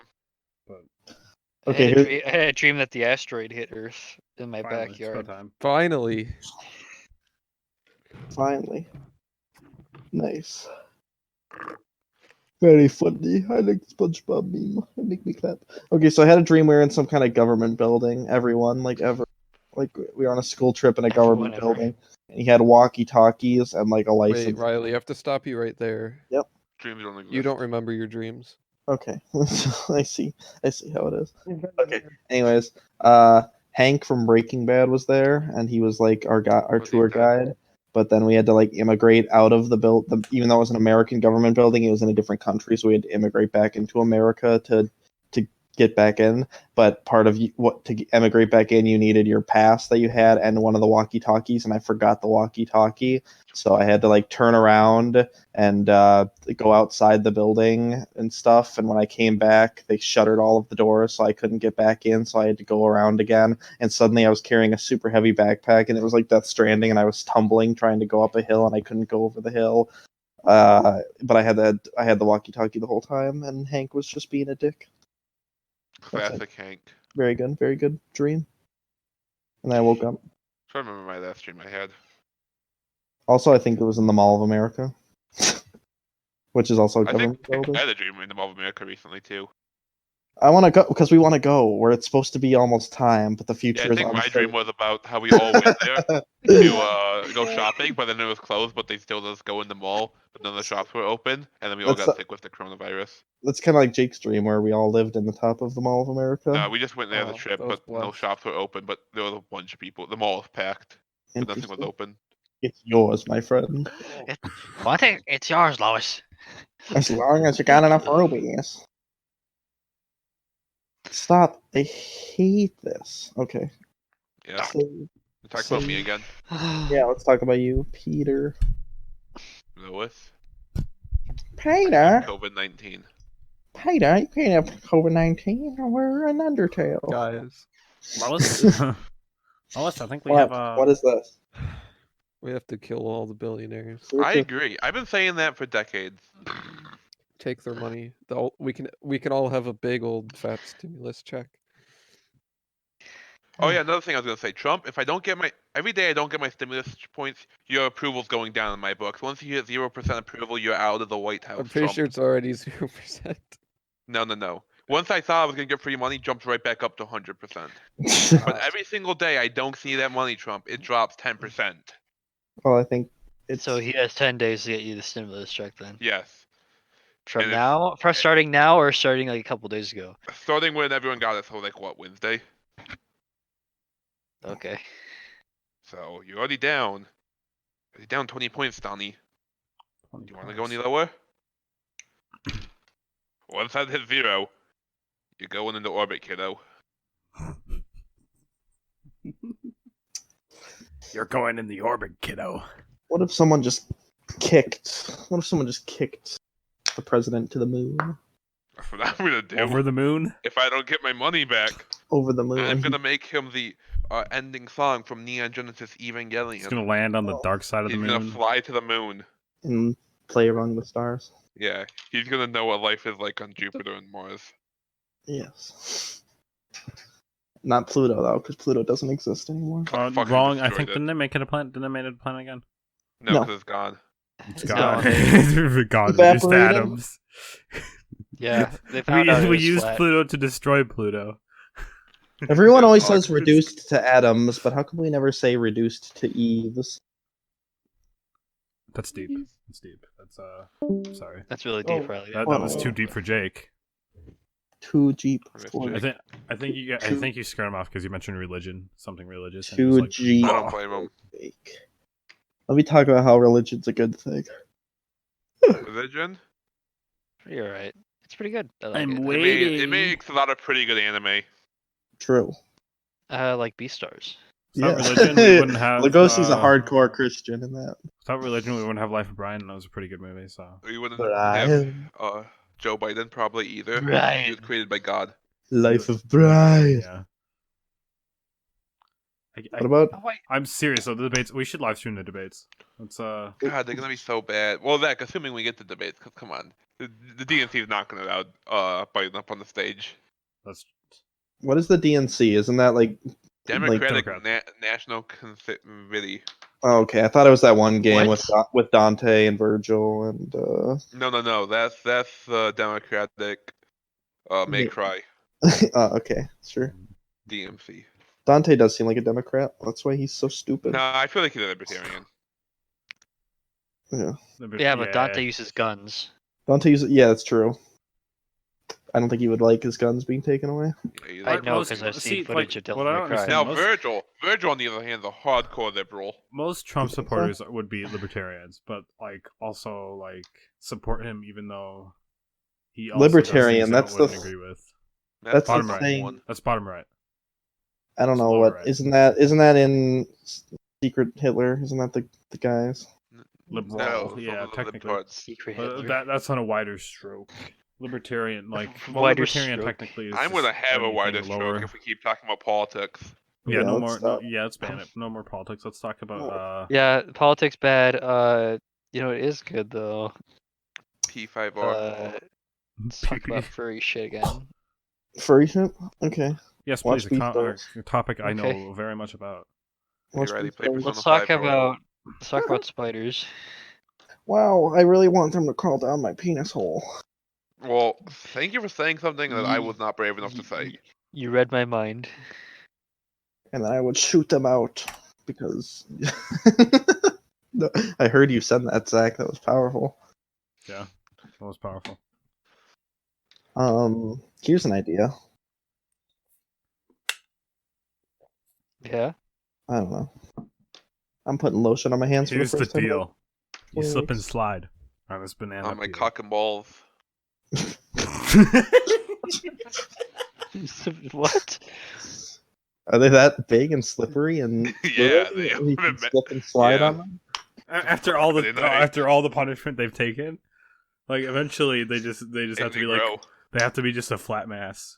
Okay, I had a dream that the asteroid hit Earth in my Finally, it's backyard. about time. Finally. finally. Nice. Very funny. I like SpongeBob meme. It make me clap. Okay, so I had a dream we were in some kind of government building. Everyone, like ever, like we were on a school trip in a government Everyone ever. building. And he had walkie-talkies and like a Wait, license. Riley, I have to stop you right there. Dreams don't exist. You don't remember your dreams. Okay, I see how it is. Okay. Anyways, Hank from Breaking Bad was there, and he was like our Was he tour dead? guide. But then we had to like immigrate out of the even though it was an American government building, it was in a different country, so we had to immigrate back into America to get back in. But part of what to emigrate back in, you needed your pass that you had and one of the walkie-talkies, and I forgot the walkie-talkie, so I had to like turn around and go outside the building and stuff. And when I came back, they shuttered all of the doors, so I couldn't get back in. So I had to go around again. And suddenly, I was carrying a super heavy backpack, and it was like Death Stranding, and I was tumbling trying to go up a hill, and I couldn't go over the hill. But I had the walkie-talkie the whole time, and Hank was just being a dick. Classic Hank. Very good dream. And I woke up. Trying to remember my last dream I had. Also, I think it was in the Mall of America, which is also a I think government I building. had a dream in the Mall of America recently too. I want to go because we want to go where it's supposed to be almost time, but the Yeah, future I is think my uncertain. dream was about how we all went there to go shopping, but then it was closed, but they still let us go in the mall, but then the shops were open, and then we all That's got sick with the coronavirus. That's kind of like Jake's dream, where we all lived in the top of the Mall of America. No, we just went there as a Oh, trip, that was but no blessed. shops were open, but there was a bunch of people. The mall was packed, but nothing was Interesting. open. It's yours, my friend. What? It's yours, Lois. As long as you got enough rubies. Stop. I hate this. Okay. Yeah. So, Talk about me again, yeah, let's talk about you, Peter. Lois. Peter? COVID-19. Peter, you can't have COVID-19. We're an Undertale. Guys, Mellis, Mellis, I think we have a. What is this? we have to kill all the billionaires. I agree. I've been saying that for decades. Take their money. We can all have a big old fat stimulus check. Oh yeah, another thing I was gonna say, Trump. If I don't get every day I don't get my stimulus points, your approval's going down in my books. Once you hit 0% approval, you're out of the White House. I'm pretty Trump. sure it's already 0%. No. Once I thought I was gonna get free money, jumped right back up to 100%. But every single day I don't see that money, Trump. It drops 10%. Well, I think it's So he has 10 days to get you the stimulus check then. Yes. From And if- now, for starting now or starting like a couple days ago. Starting when everyone got it, so like what, Wednesday? Okay. So you're already down. You're down 20 points, Donnie. Do you want to go any lower? Once that hits 0, you're going into orbit, kiddo. You're going in the orbit, kiddo. What if someone just kicked the president to the moon? That's what I'm gonna do. Over the moon. If I don't get my money back, Over the moon. I'm gonna make him the ending song from Neon Genesis Evangelion. He's gonna land on the dark side of the He's gonna moon. fly to the moon. And play among the stars. Yeah, he's gonna know what life is like on Jupiter and Mars. Yes. Not Pluto though, because Pluto doesn't exist anymore. Fucking Wrong. I destroyed think it. didn't they make it a planet? Didn't they make it a planet again? No, No. because it's gone. It's It's gone. gone. It's gone. We used Evaporated. atoms. Yeah, they found we out it we was used flat. Pluto to destroy Pluto. Everyone Yeah, always fuck. says reduced to atoms, but how come we never say reduced to eves? That's deep. That's deep. That's sorry. That's really deep, Oh. Riley. That was too deep for Jake. Too deep. I missed for- Jake. I think you scared him off because you mentioned religion, something religious. and he Too was like, deep. I don't blame him. Jake. Let me talk about how religion's a good thing. Religion? You're right. It's It's pretty good. I like I'm it. waiting. It makes a lot of pretty good anime. True. I like Beastars. Without religion, we wouldn't have. Lugosi's a hardcore Christian in that. Without religion, we wouldn't have Life of Brian, and that was a pretty good movie. So We wouldn't Brian. have Joe Biden probably either. He Brian. was created by God. Life of Brian. yeah. What about? Oh, wait. I'm serious. So the debates, we should live stream the debates. Let's God, they're gonna be so bad. Well, that assuming we get the debates, 'cause come on, the DNC is not gonna allow Biden up on the stage. let's. What is the DNC? Isn't that like? Democratic Democrat. National Committee. Oh, okay, I thought it was that one game What? with Dante and Virgil and. No. That's Democratic. May Yeah. cry. Oh, okay, sure. DMC. Dante does seem like a Democrat. That's why he's so stupid. No, I feel like he's a libertarian. Yeah. Yeah, but Dante uses guns. Dante uses. Yeah, that's true. I don't think he would like his guns being taken away. He's I like- know most- because I've see, seen footage like, of what I Devil don't May Cry. understand- Now most- Virgil on the other hand is a hardcore liberal. Most Trump supporters would be libertarians, but like also like support him even though he also Libertarian, does things that's they the- wouldn't agree with. That's the bottom right. thing. That's bottom right. I don't know Lower what right. isn't that in Secret Hitler? Isn't that the guys? Liberal, No, yeah, those are the technically. libtards. Secret But Hitler. that's on a wider stroke. Libertarian, like Wider libertarian stroke. technically is I'm just gonna have a anything wider lower. stroke if we keep talking about politics. Yeah, no let's more. stop. Let's ban it. No more politics. Let's talk about. Yeah, politics bad. You know it is good though. P5R. Let's talk about furry shit again. Furry shit? Okay. Yes, watch please. Beastars. A topic I Okay. know very much about. Watch Riley, Beastars. play Persona Let's talk 5 about spiders. Wow, I really want them to crawl down my penis hole. Well, thank you for saying something that I was not brave enough to say. You read my mind. And then I would shoot them out because No, I heard you said that, Zach. That was powerful. Yeah, that was powerful. Here's an idea. Yeah. I don't know. I'm putting lotion on my hands Here's for the the first time. deal. You Wait. slip and slide on this banana. On my peel. cock and balls. What? Are they that big and slippery and Yeah, good? they You can are. slip and slide Yeah. on them? After all They the punishment they've taken, like eventually they just have And to they be like grow. they have to be just a flat mass.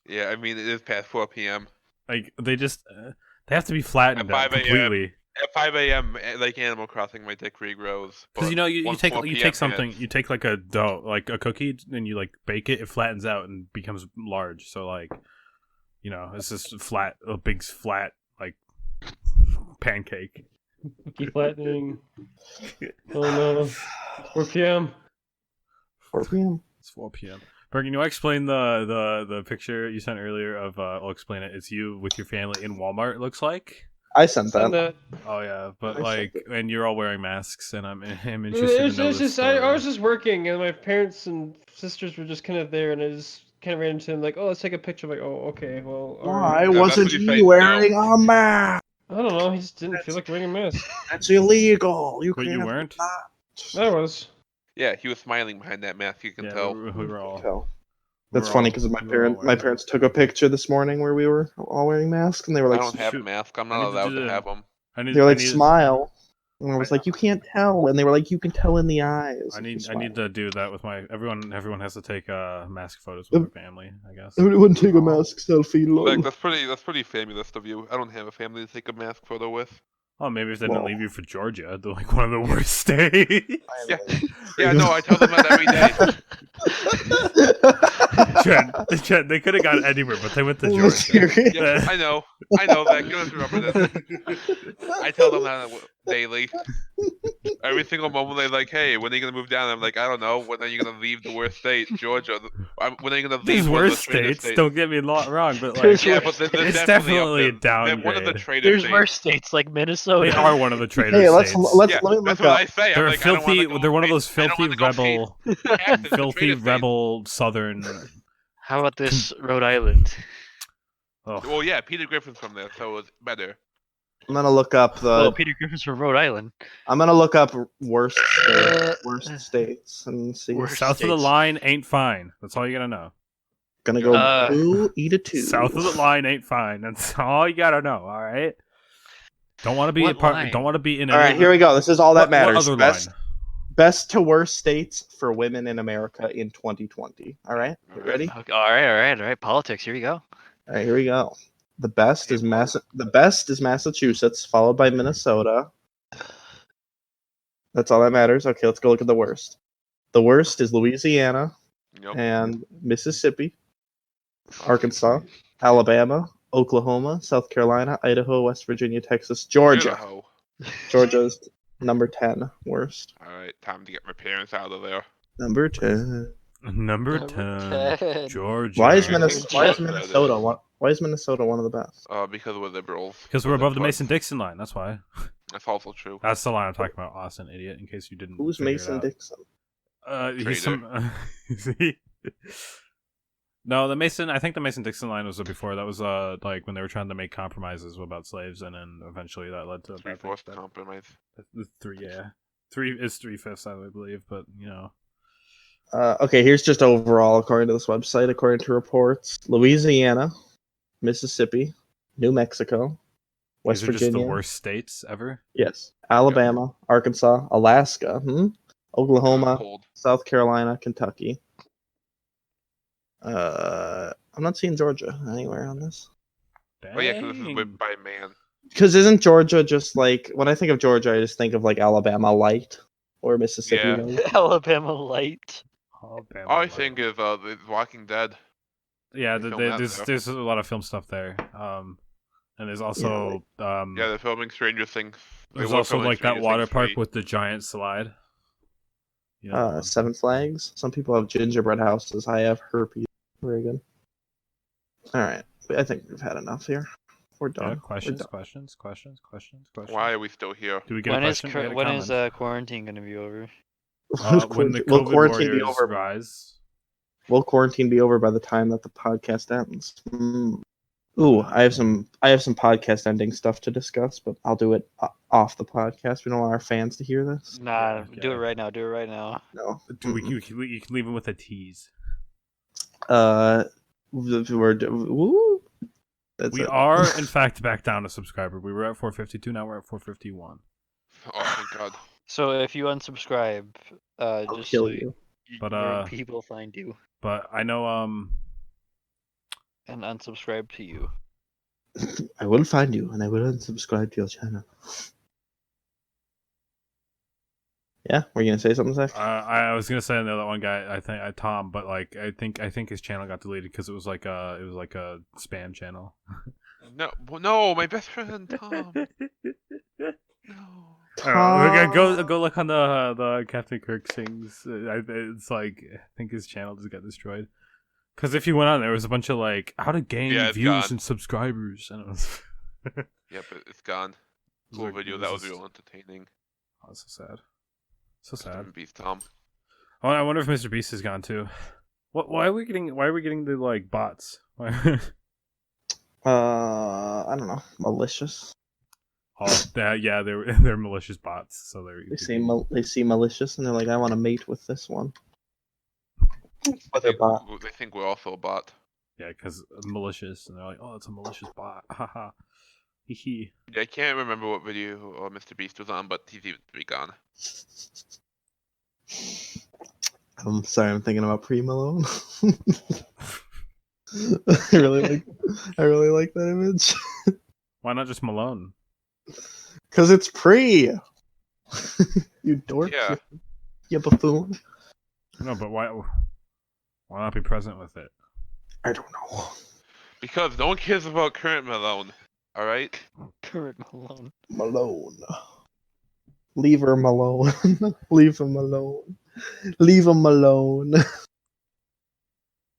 Yeah, I mean, it is past 4 p.m. Like they just they have to be flattened At out 5 a.m. completely. At 5 a.m., like Animal Crossing, my dick regrows. Because you but know you once take 4 you PM take something hits- you take like a dough like a cookie and you like bake it, it flattens out and becomes large. So like you know it's just flat, a big flat like pancake. Keep flattening. Oh no. 4 p.m. 4 p.m. It's 4 p.m. Bergen, you want to explain the picture you sent earlier of I'll explain it. It's you with your family in Walmart. It looks like. I sent Send that. that. Oh yeah, but I like, sent and you're all wearing masks, and I'm It interested was, to know it's this just I story. was just working and my parents and sisters were just kind of there and I just kind of ran into them like, oh, let's take a picture. I'm like, oh, okay, well, all Why right. that's wasn't what you he say, wearing a mask? I don't know. He just didn't feel like wearing a mask. That's illegal. You But can't. you weren't. I was. Yeah, he was smiling behind that mask. You can Yeah, tell. we were all. Tell. we That's were funny all- because my we were all wearing parents took a picture this morning where we were all wearing masks, and they were I like, don't have a shoot. mask. I'm I not need to allowed do to the- have them. I need. they were like, I need, smile, and I was like, you can't tell, and they were like, you can tell in the eyes. I if need. you I need smile. to do that with my everyone. Everyone has to take mask photos with their family. I guess. Everyone take a mask selfie. Lol. Like that's pretty fabulous of you. I don't have a family to take a mask photo with. Oh, maybe if they didn't Well. leave you for Georgia, they're like one of the worst states. Yeah, yeah, no, I tell them that every day. Jen, they could have gone anywhere, but they went to Georgia. Yeah, I know that. You don't have to remember this. I tell them that daily. Every single moment they're like, "Hey, when are you gonna move down?" I'm like, "I don't know. When are you gonna leave the worst state, Georgia? When are you gonna leave These one of the worst traitor states, don't get me wrong, but like There's Yeah, but they're it's definitely definitely a up there. They're one of the downgrade. traitor There's states. worse states like Minnesota. They are one of the traitor Hey, let's states. let Yeah, me that's look what up. I say. They're I'm like, I don't wanna filthy. go They're one of face- those I don't filthy wanna go rebel, face taxes in the filthy traitor state. rebel southern. How about this Rhode Island? Oh, Well, yeah, Peter Griffin's from there, so it was better. I'm gonna look up Well, the. Peter Griffin's from Rhode Island. I'm gonna look up worst states and see. Worst South of the states. line ain't fine. That's all you gotta know. Gonna go Uh, two, eat a two. South of the line ain't fine. That's all you gotta know. All right. Don't want to be What a part. line? Don't want to be in. All any right, of here the- we go. This is all that What matters. other Best, line? best to worst states for women in America in 2020. All right, you ready? Okay, all right. Politics. Here we go. All right, here we go. The best is Massachusetts, followed by Minnesota. That's all that matters. Okay, let's go look at the worst. The worst is Louisiana Yep. and Mississippi, Arkansas, Alabama, Oklahoma, South Carolina, Idaho, West Virginia, Texas, You're the Georgia. hoe. Georgia's number 10 worst. All right, time to get my parents out of there. Number 10. Number Number 10, 10. Georgia. Why is Georgia. Minnesota one of the best? Because we're liberals. Because we're We're above the puss. Mason-Dixon line. That's why. That's also true. That's the line I'm talking about, Austin, idiot. In case you didn't. Who's figure it Mason out. Dixon? He's some. No, the Mason. I think the Mason-Dixon line was before. That was like when they were trying to make compromises about slaves, and then eventually that led to Three fourths compromise. Three is 3/5, I believe, but you know. Okay, here's just overall according to this website. According to reports, Louisiana, Mississippi, New Mexico, West These are Virginia. just the worst states ever. Yes, Alabama, Arkansas, Alaska, Oklahoma, Cold. South Carolina, Kentucky. I'm not seeing Georgia anywhere on this. Oh yeah, because this is Dang. whipped by man. Because isn't Georgia just like when I think of Georgia, I just think of like Alabama light or Mississippi Yeah. light. Alabama light. Alabama, All I like- think is the Walking Dead. Yeah, They filmed that there's there. a lot of film stuff there. And there's also Yeah, they're filming Stranger Things. They there's were also filming like that Stranger water Things park 3. with the giant slide. You know, that one. Seven Flags. Some people have gingerbread houses. I have herpes. Very good. All right, I think we've had enough here. We're done. Yeah, We're questions. done. Why are we still here? Do we get a question? We get a when is comment? quarantine gonna be over? When the Will COVID quarantine be warriors over? rise? Will quarantine be over by the time that the podcast ends? Ooh, I have some podcast ending stuff to discuss, but I'll do it off the podcast. We don't want our fans to hear this. Nah, Yeah, do it okay. right now. Do it right now. No. You can leave them with a tease. Woo. That's We it. are, in fact, back down a subscriber. We were at 452, now we're at 451. Oh thank God. So if you unsubscribe, I'll just kill so you. But, people find you But I know, and unsubscribe to you. I will find you and I will unsubscribe to your channel. Yeah, were you gonna say something, Zach? I was gonna say another one guy. I think Tom, but like I think his channel got deleted because it was like a spam channel. No, my best friend Tom. No. Alright, go look on the Captain Kirk sings. It's like I think his channel just got destroyed. Because if you went on, there was a bunch of like how to gain Yeah, it's views gone. and subscribers, and it was. Yep, it's gone. Cool video. That was real entertaining. Oh, so sad. So sad. Rest in peace, Tom. Oh, I wonder if Mr. Beast is gone too. Why are we getting the like bots? Why- I don't know. Malicious. Oh, yeah, they're malicious bots. So They see malicious and they're like, I want to mate with this one. But they're bot. They think we're also a bot. yeah, because malicious, and they're like, oh, it's a malicious bot. Haha. Hee. Yeah, I can't remember what video Mr. Beast was on, but he's even to be gone. I'm sorry, I'm thinking about Pre Malone. I really like that image. Why not just Malone? Cause it's Pre. You dork. Yeah. You buffoon. No, but why not be present with it? I don't know. Because no one cares about current Malone. Alright? Current Malone. Malone. Leave her alone. Leave him alone. Leave him alone.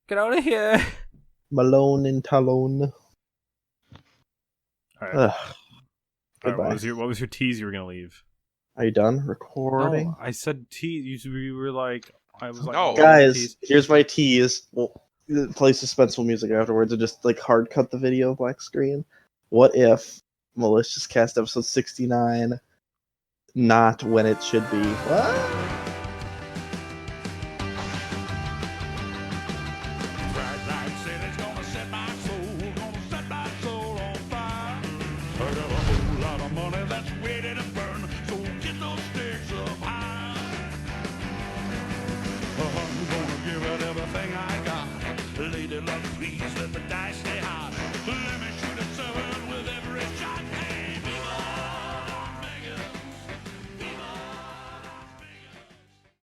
Get out of here! Malone and Talone. All right. Ugh. All right, Goodbye. what was your tease you were gonna leave? Are you done recording? No, I said tease. You were like, I was like, No. oh, Guys, tease. here's my tease. We'll play suspenseful music afterwards and just like hard cut the video black screen. What if Malicious Cast episode 69. Not when it should be. What?